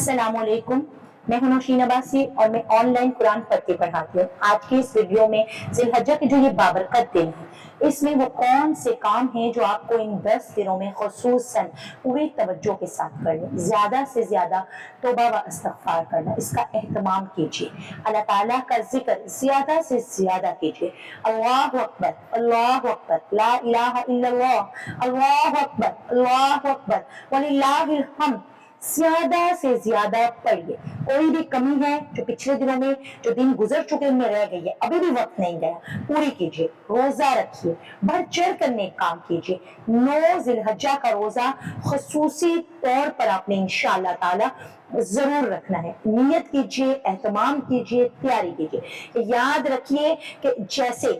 अस्सलाम वालेकुम, मैं हूं नौशीन अब्बासी और मैं ऑनलाइन कुरान पढ़ के पढ़ाती हूँ। आज की इस वीडियो में जिलहज्जा के जो ये बाबरकत दिन है, इसमें वो कौन से काम हैं जो आपको इन 10 दिनों में खुसूसन पूरी तवज्जो के साथ करने, ज्यादा से ज्यादा तौबा व इस्तिग़फ़ार करना, इसका एहतमाम कीजिए। अल्लाह ताला का जिक्र ज्यादा से ज्यादा कीजिए। अल्लाहु अकबर, अल्लाहु अकबर, ला इलाहा इल्लल्लाह, अल्लाहु अकबर, अल्लाहु अकबर, वलिल्लाहिल हम्द ज्यादा से ज्यादा पढ़िए। कोई भी कमी है जो पिछले दिनों में जो दिन गुजर चुके उनमें रह गई है, अभी भी वक्त नहीं गया, पूरी कीजिए। रोजा रखिए, बढ़ चढ़ कर नेक काम कीजिए। 9 जिलहज्जा का रोजा खुसूसी तौर पर आपने इंशाअल्लाह ताला जरूर रखना है। नियत कीजिए, एहतमाम कीजिए, तैयारी कीजिए। याद रखिए कि जैसे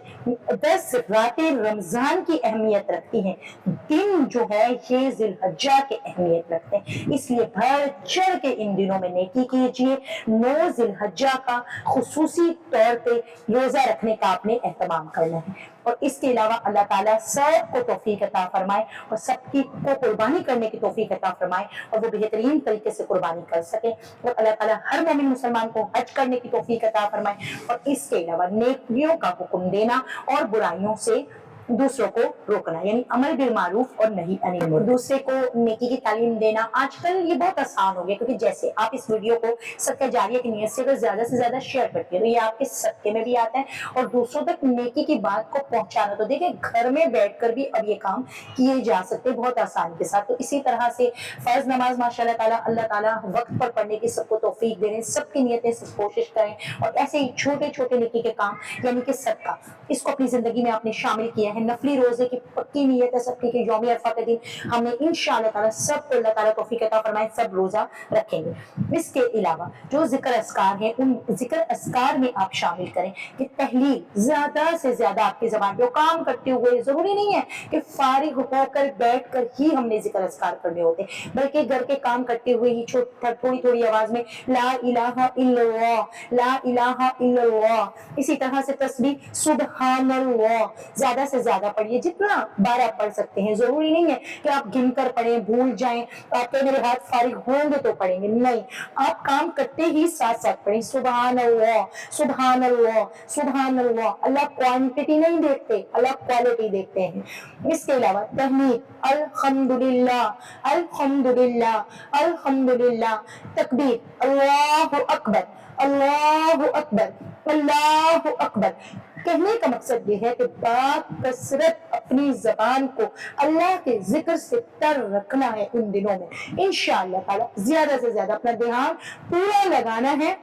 10 रातें रमजान की अहमियत रखती हैं, दिन जो है ये जिलहज्जा की अहमियत रखते हैं, इसलिए बढ़ चढ़ के इन दिनों में नेकी कीजिए। 9 जिलहज्जा का खुसूसी तौर पे रोजा रखने का आपने एहतमाम करना है। और इसके अलावा अल्लाह ताला सबको तौफीक अता फरमाए और सबकी को कुर्बानी करने की तौफीक अता फरमाए और वो बेहतरीन तरीके से कुर्बानी कर सके। और अल्लाह ताला हर मोमिन मुसलमान को हज करने की तौफीक अता फरमाए और इसके अलावा नेकियों का हुक्म देना और बुराइयों से दूसरों को रोकना, यानी अमल बिल मारूफ और नहीं अनिल मुनकर, दूसरे को नेकी की तालीम देना। आजकल ये बहुत आसान हो गया, क्योंकि जैसे आप इस वीडियो को सदका जारिया की नीयत से अगर ज्यादा से ज्यादा शेयर करती है तो ये आपके सदके में भी आता है और दूसरों तक नेकी की बात को पहुंचाना, तो देखिए घर में बैठकर भी अब ये काम किए जा सकते बहुत आसानी के साथ। तो इसी तरह से फर्ज नमाज माशाअल्लाह ताला अल्लाह ताला वक्त पर पढ़ने की सबको तौफीक दे रहे हैं, सबकी नीयतें सब कोशिश करें और ऐसे ही छोटे छोटे नेकी के काम यानी कि सदका, इसको अपनी जिंदगी में आपने शामिल किया है। नफली रोजे की पक्की नीयत है सबकी कि यौम अरफा के दिन हमने इंशाअल्लाह ताला सबको अल्लाह ताला तौफीक अता फरमाए सब रोजा रखेंगे। इसके अलावा जो जिक्र अस्कार हैं उन जिक्र अस्कार में आप शामिल करें कि तहलील ज्यादा से ज्यादा आपकी जबान पे, काम करते हुए जरूरी नहीं है कि फारिग होकर बैठकर ही हमने जिक्र अस्कार करने होते, बल्कि घर के काम करते हुए ही थोड़ी थोड़ी आवाज में ला इलाहा इल्लल्लाह, ला इलाहा इल्लल्लाह, इसी तरह से तस्बीह सुबहानल्लाह ज्यादा से ज्यादा पढ़िए, जितना बार आप पढ़ सकते हैं। जरूरी नहीं है कि आप गिनकर पढ़ें, भूल जाएं, आपके मेरे हाथ फारिग होंगे तो पढ़ेंगे, नहीं, आप काम करते ही साथ साथ पढ़ें। सुभान अल्लाह, सुभान अल्लाह, सुभान अल्लाह। अल्लाह क्वांटिटी नहीं देखते, अल्लाह क्वालिटी देखते हैं। इसके अलावा तहमीद अल्हम्दुलिल्लाह, अल्हम्दुलिल्लाह, अल्हम्दुलिल्लाह, तकबीर अल्लाहु अकबर, अल्लाहु अकबर, अल्लाहु अकबर। कहने का मकसद ये है कि बाकसरत अपनी जबान को अल्लाह के जिक्र से तर रखना है इन दिनों में। इंशाअल्लाह ताला ज्यादा से ज्यादा अपना ध्यान पूरा लगाना है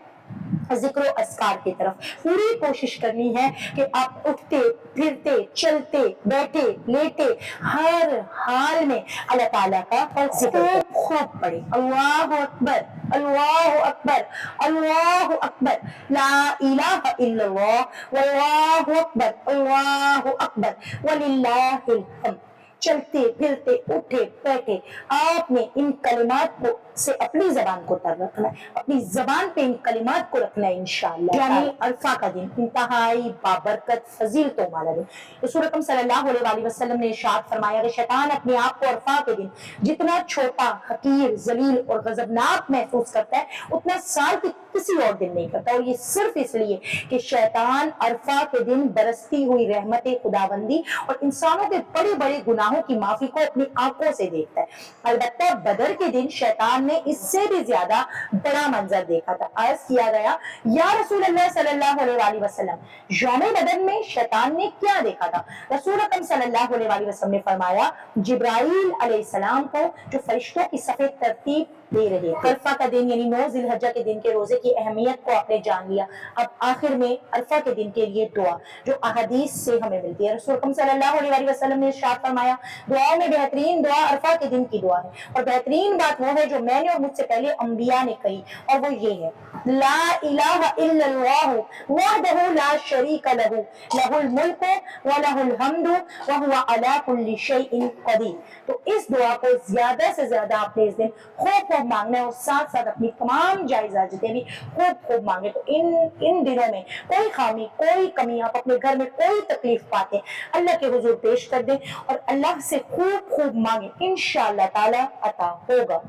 जिक्र अस्कार की तरफ। पूरी कोशिश करनी है कि आप उठते फिरते चलते बैठे लेटे हर हाल में अल्लाह ताला का जिक्र खूब पढ़े। अल्लाहु अकबर, अल्लाहु अकबर, अल्लाहु अकबर, ला इलाहा इल्लल्लाह, वल्लाहु अकबर, अल्लाहु अकबर, वलिल्लाहिल हम्द। चलते फिरते उठे बैठे आपने इन कलिमात को से अपनी जबान को तर रखना है, अपनी जबान पे इन कलिमात को रखना है इंशाअल्लाह। यानी अरफा का दिन इंतहाई बाबरकत फजीलतों वाला दिन। रसूल अकरम सल्लल्लाहु अलैहि वसल्लम ने इरशाद फरमाया कि शैतान अपने आप को अरफा के दिन जितना छोटा, हकीर, जलील और गजबनाक महसूस करता है, उतना साल के किसी और दिन नहीं करता। और ये सिर्फ इसलिए कि शैतान अरफा के दिन बरसती हुई रहमत खुदाबंदी और इंसानों के बड़े बड़े गुनाहों की माफी को अपनी आंखों से देखता है। अलबत्ता बदर के दिन शैतान ने इससे भी ज्यादा बड़ा मंजर देखा था। अर्ज किया गया, या रसूल अल्लाह सल्लल्लाहु अलैहि वसल्लम, यौम बदर में शैतान ने क्या देखा था? रसूल अकरम सल्लल्लाहु अलैहि वसल्लम ने फरमाया, जिब्राइल अलैहिस्सलाम को जो फरिश्तों की सफेद तरतीब दे रहे थे। अरफा का दिन यानी 9 जिलहज्जा के दिन के रोजे की अहमियत को आपने जान लिया। अब आखिर में अरफा के दिन के लिए दुआ जो अहदीस से हमें मिलती है। रसूल अकरम सल्लल्लाहु अलैहि वसल्लम ने इरशाद फरमाया, दुआओं में बेहतरीन दुआ अरफा के दिन की दुआ है और बेहतरीन बात वो है जो मैंने और मुझसे पहले अंबिया ने कही, और वो ये है, ला इलाहा इल्लल्लाह वहदहु ला शरीका लहू, लहुल मुल्कु व लहुल हम्दु व हुवा अला कुल्ली शैइन कदीर। तो इस दुआ को ज्यादा से ज्यादा आपने इस दिन खूब मांगना है और साथ साथ अपनी तमाम जायज हाजतें भी खूब मांगे। तो इन दिनों में कोई खामी, कोई कमी, आप अपने घर में कोई तकलीफ पाते अल्लाह के हुजूर पेश कर दें और अल्लाह से खूब मांगे, इंशाअल्लाह ताला अता होगा।